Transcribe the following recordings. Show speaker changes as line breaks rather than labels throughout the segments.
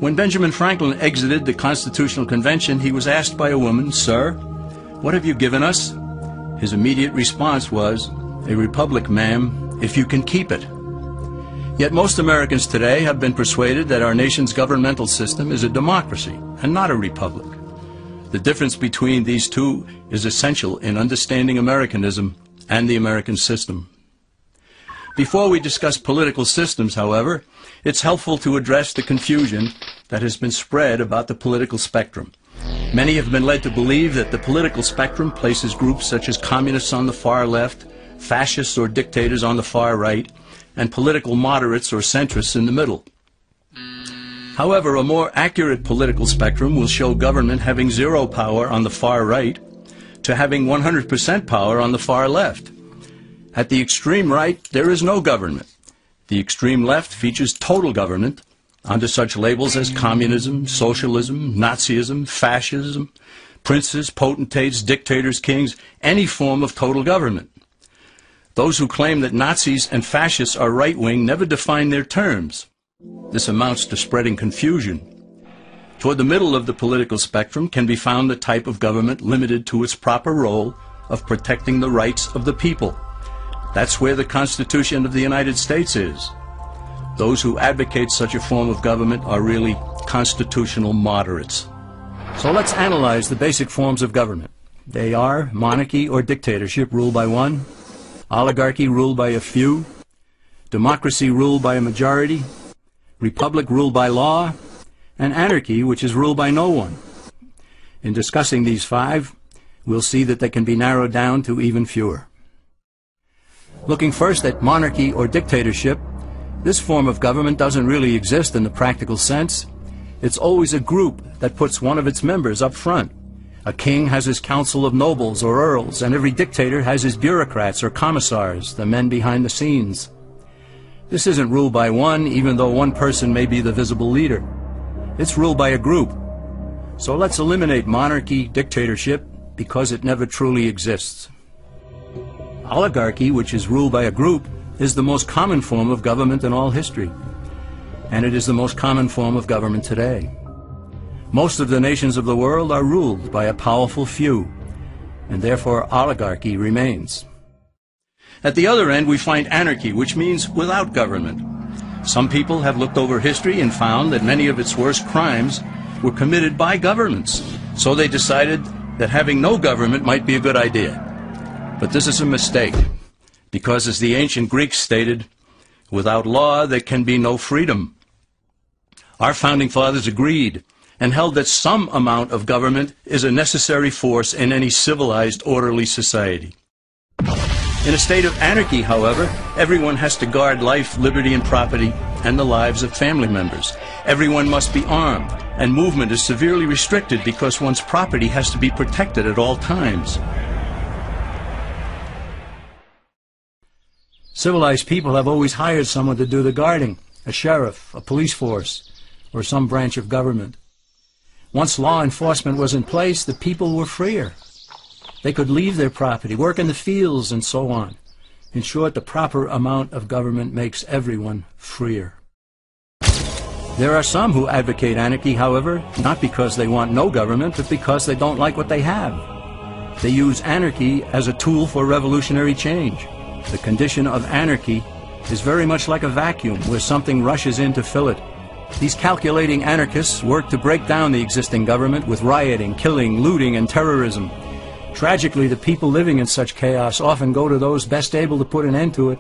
When Benjamin Franklin exited the Constitutional Convention, he was asked by a woman, "Sir, what have you given us?" His immediate response was, "A republic, ma'am, if you can keep it." Yet most Americans today have been persuaded that our nation's governmental system is a democracy and not a republic. The difference between these two is essential in understanding Americanism and the American system. Before we discuss political systems, however, it's helpful to address the confusion that has been spread about the political spectrum. Many have been led to believe that the political spectrum places groups such as communists on the far left, fascists or dictators on the far right, and political moderates or centrists in the middle. However, a more accurate political spectrum will show government having zero power on the far right to having 100% power on the far left. At the extreme right, there is no government. The extreme left features total government under such labels as communism, socialism, Nazism, fascism, princes, potentates, dictators, kings, any form of total government. Those who claim that Nazis and fascists are right-wing never define their terms. This amounts to spreading confusion. Toward the middle of the political spectrum can be found the type of government limited to its proper role of protecting the rights of the people. That's where the Constitution of the United States is. Those who advocate such a form of government are really constitutional moderates. So let's analyze the basic forms of government. They are monarchy or dictatorship ruled by one, oligarchy ruled by a few, democracy ruled by a majority, republic ruled by law, and anarchy, which is ruled by no one. In discussing these five, we'll see that they can be narrowed down to even fewer. Looking first at monarchy or dictatorship, this form of government doesn't really exist in the practical sense. It's always a group that puts one of its members up front. A king has his council of nobles or earls, and every dictator has his bureaucrats or commissars, the men behind the scenes. This isn't ruled by one, even though one person may be the visible leader. It's ruled by a group. So let's eliminate monarchy, dictatorship, because it never truly exists. Oligarchy, which is ruled by a group, is the most common form of government in all history. And it is the most common form of government today. Most of the nations of the world are ruled by a powerful few, and therefore oligarchy remains. At the other end, we find anarchy, which means without government. Some people have looked over history and found that many of its worst crimes were committed by governments. So they decided that having no government might be a good idea. But this is a mistake, because as the ancient Greeks stated, without law there can be no freedom. Our founding fathers agreed and held that some amount of government is a necessary force in any civilized, orderly society. In a state of anarchy, however, everyone has to guard life, liberty, and property, and the lives of family members. Everyone must be armed, and movement is severely restricted because one's property has to be protected at all times. Civilized people have always hired someone to do the guarding, a sheriff, a police force, or some branch of government. Once law enforcement was in place, the people were freer. They could leave their property, work in the fields, and so on. In short, the proper amount of government makes everyone freer. There are some who advocate anarchy, however, not because they want no government, but because they don't like what they have. They use anarchy as a tool for revolutionary change. The condition of anarchy is very much like a vacuum where something rushes in to fill it. These calculating anarchists work to break down the existing government with rioting, killing, looting, and terrorism. Tragically, the people living in such chaos often go to those best able to put an end to it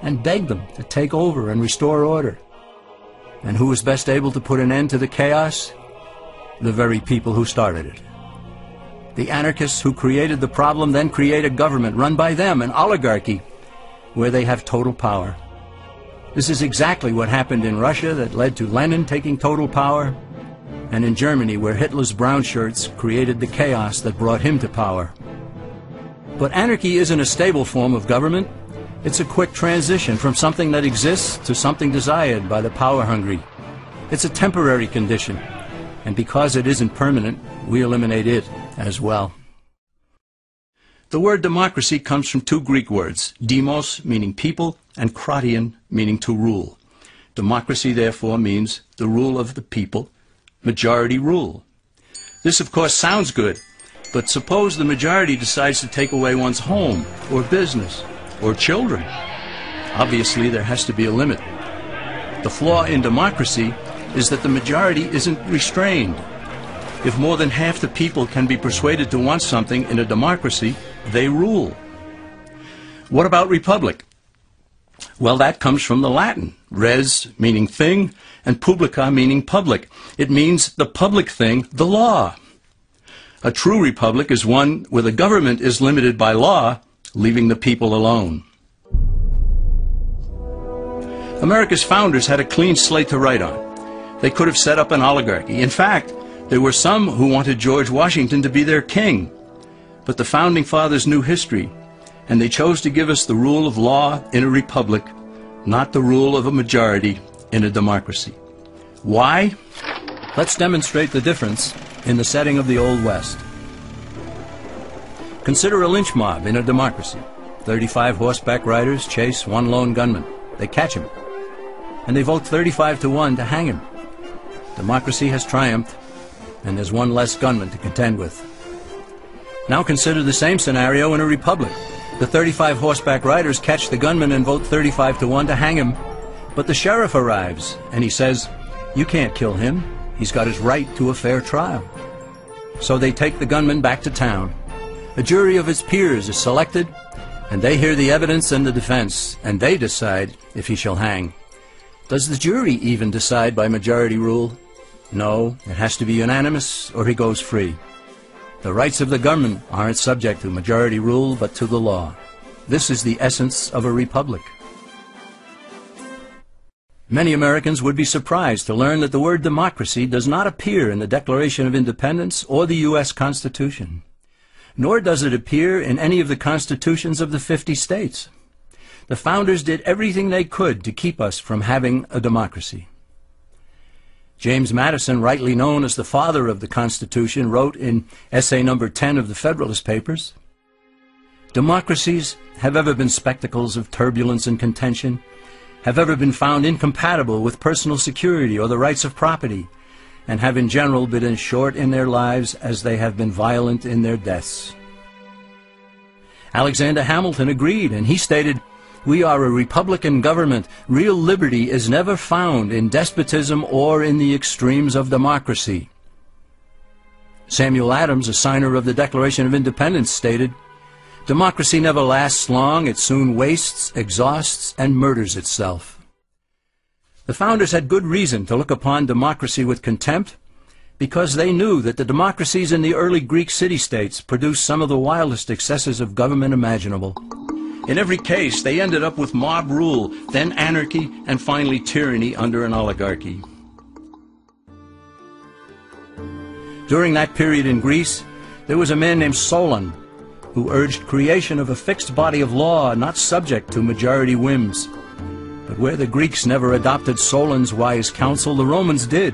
and beg them to take over and restore order. And who is best able to put an end to the chaos? The very people who started it. The anarchists who created the problem then create a government run by them, an oligarchy, where they have total power. This is exactly what happened in Russia that led to Lenin taking total power, and in Germany where Hitler's brown shirts created the chaos that brought him to power. But anarchy isn't a stable form of government. It's a quick transition from something that exists to something desired by the power-hungry. It's a temporary condition, and because it isn't permanent, we eliminate it as well. The word democracy comes from two Greek words, demos, meaning people, and kratein, meaning to rule. Democracy, therefore, means the rule of the people, majority rule. This, of course, sounds good, but suppose the majority decides to take away one's home, or business, or children. Obviously, there has to be a limit. The flaw in democracy is that the majority isn't restrained. If more than half the people can be persuaded to want something in a democracy, they rule. What about republic? Well, that comes from the Latin, res meaning thing, and publica meaning public. It means the public thing, the law. A true republic is one where the government is limited by law, leaving the people alone. America's founders had a clean slate to write on. They could have set up an oligarchy. In fact, there were some who wanted George Washington to be their king. But the Founding Fathers knew history, and they chose to give us the rule of law in a republic, not the rule of a majority in a democracy. Why? Let's demonstrate the difference in the setting of the Old West. Consider a lynch mob in a democracy. 35 horseback riders chase one lone gunman. They catch him, and they vote 35 to 1 to hang him. Democracy has triumphed, and there's one less gunman to contend with. Now consider the same scenario in a republic. The 35 horseback riders catch the gunman and vote 35 to 1 to hang him, but the sheriff arrives, and he says, "You can't kill him. He's got his right to a fair trial." So they take the gunman back to town. A jury of his peers is selected, and they hear the evidence and the defense, and they decide if he shall hang. Does the jury even decide by majority rule? No, it has to be unanimous or he goes free. The rights of the government aren't subject to majority rule but to the law. This is the essence of a republic. Many Americans would be surprised to learn that the word democracy does not appear in the Declaration of Independence or the U.S. Constitution, nor does it appear in any of the constitutions of the 50 states. The founders did everything they could to keep us from having a democracy. James Madison, rightly known as the father of the Constitution, wrote in essay number 10 of the Federalist Papers, "Democracies have ever been spectacles of turbulence and contention, have ever been found incompatible with personal security or the rights of property, and have in general been as short in their lives as they have been violent in their deaths." Alexander Hamilton agreed, and he stated, "We are a republican government. Real liberty is never found in despotism or in the extremes of democracy." Samuel Adams, a signer of the Declaration of Independence, stated, "Democracy never lasts long. It soon wastes, exhausts, and murders itself." The founders had good reason to look upon democracy with contempt, because they knew that the democracies in the early Greek city-states produced some of the wildest excesses of government imaginable. In every case, they ended up with mob rule, then anarchy, and finally tyranny under an oligarchy. During that period in Greece, there was a man named Solon, who urged creation of a fixed body of law not subject to majority whims. But where the Greeks never adopted Solon's wise counsel, the Romans did.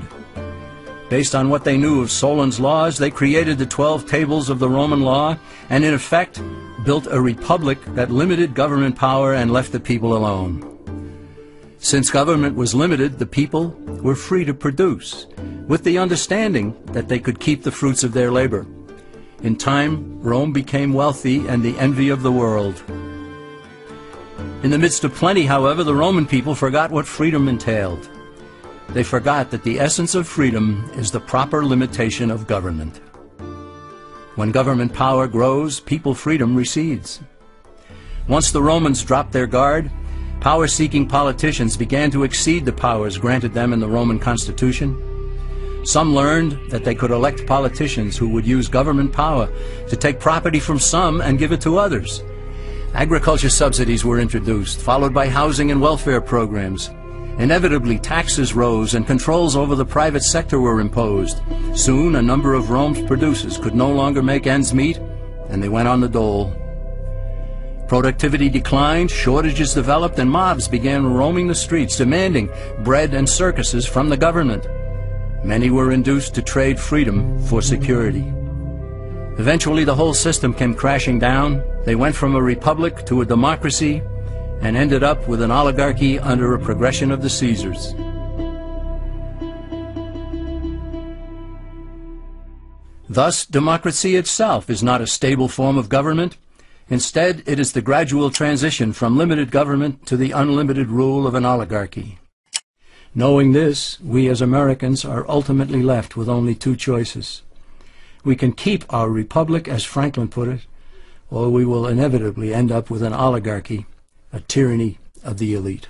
Based on what they knew of Solon's laws, they created the 12 tables of the Roman law, and in effect built a republic that limited government power and left the people alone. Since government was limited, the people were free to produce, with the understanding that they could keep the fruits of their labor. In time, Rome became wealthy and the envy of the world. In the midst of plenty, however, the Roman people forgot what freedom entailed. They forgot that the essence of freedom is the proper limitation of government. When government power grows, people freedom recedes. Once the Romans dropped their guard, power-seeking politicians began to exceed the powers granted them in the Roman Constitution. Some learned that they could elect politicians who would use government power to take property from some and give it to others. Agriculture subsidies were introduced, followed by housing and welfare programs. Inevitably, taxes rose and controls over the private sector were imposed. Soon, a number of Rome's producers could no longer make ends meet, and they went on the dole. Productivity declined, shortages developed, and mobs began roaming the streets, demanding bread and circuses from the government. Many were induced to trade freedom for security. Eventually, the whole system came crashing down. They went from a republic to a democracy, and ended up with an oligarchy under a progression of the Caesars. Thus, democracy itself is not a stable form of government. Instead, it is the gradual transition from limited government to the unlimited rule of an oligarchy. Knowing this, we as Americans are ultimately left with only two choices. We can keep our republic, as Franklin put it, or we will inevitably end up with an oligarchy, a tyranny of the elite.